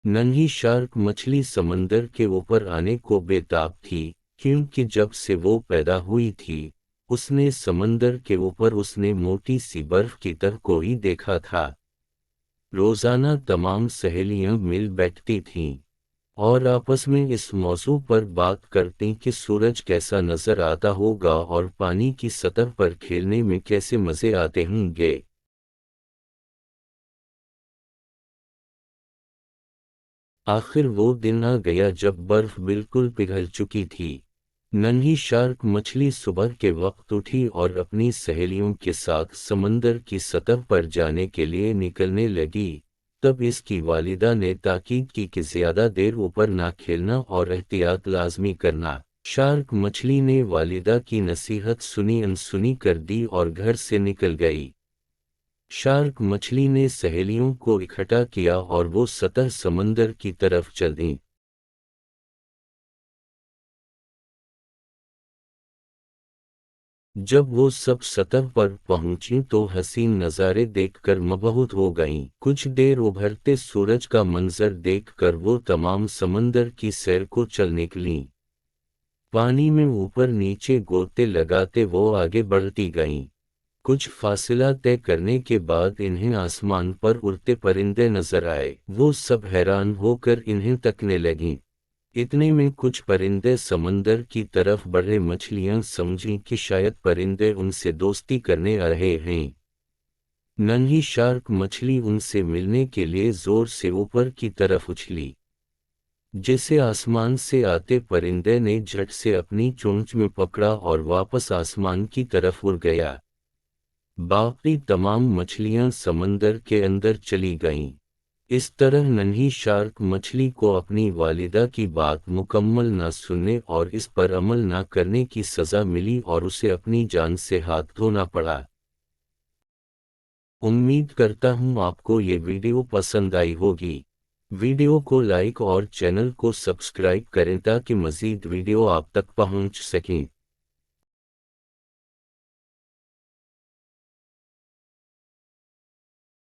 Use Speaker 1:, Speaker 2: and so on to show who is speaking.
Speaker 1: नन्ही शार्क मछली समंदर के ऊपर आने को बेताब थी, क्योंकि जब से वो पैदा हुई थी उसने समंदर के ऊपर उसने मोटी सी बर्फ की तरह को ही देखा था। रोजाना तमाम सहेलियां मिल बैठती थीं और आपस में इस मौजू पर बात करती कि सूरज कैसा नजर आता होगा और पानी की सतह पर खेलने में कैसे मजे आते होंगे। आखिर वो दिन आ गया जब बर्फ बिल्कुल पिघल चुकी थी। नन्ही शार्क मछली सुबह के वक्त उठी और अपनी सहेलियों के साथ समंदर की सतह पर जाने के लिए निकलने लगी। तब इसकी वालिदा ने ताकीद की कि ज्यादा देर ऊपर ना खेलना और एहतियात लाजमी करना। शार्क मछली ने वालिदा की नसीहत सुनी अनसुनी कर दी और घर से निकल गई। शार्क मछली ने सहेलियों को इकट्ठा किया और वो सतह समंदर की तरफ चल दी। जब वो सब सतह पर पहुंची तो हसीन नज़ारे देखकर मबहूत हो गईं। कुछ देर उभरते सूरज का मंजर देखकर वो तमाम समंदर की सैर को चल निकलीं। पानी में ऊपर नीचे गोते लगाते वो आगे बढ़ती गईं। कुछ फासला तय करने के बाद इन्हें आसमान पर उड़ते परिंदे नजर आए। वो सब हैरान होकर इन्हें तकने लगीं। इतने में कुछ परिंदे समंदर की तरफ बढ़े। मछलियां समझीं कि शायद परिंदे उनसे दोस्ती करने आ रहे हैं। नन्ही शार्क मछली उनसे मिलने के लिए जोर से ऊपर की तरफ उछली। जैसे आसमान से आते परिंदे ने झट से अपनी चोंच में पकड़ा और वापस आसमान की तरफ उड़ गया। बाकी तमाम मछलियां समंदर के अंदर चली गईं। इस तरह नन्ही शार्क मछली को अपनी वालिदा की बात मुकम्मल ना सुनने और इस पर अमल ना करने की सज़ा मिली और उसे अपनी जान से हाथ धोना पड़ा। उम्मीद करता हूँ आपको ये वीडियो पसंद आई होगी। वीडियो को लाइक और चैनल को सब्सक्राइब करें ताकि मज़ीद वीडियो आप तक पहुँच सकें।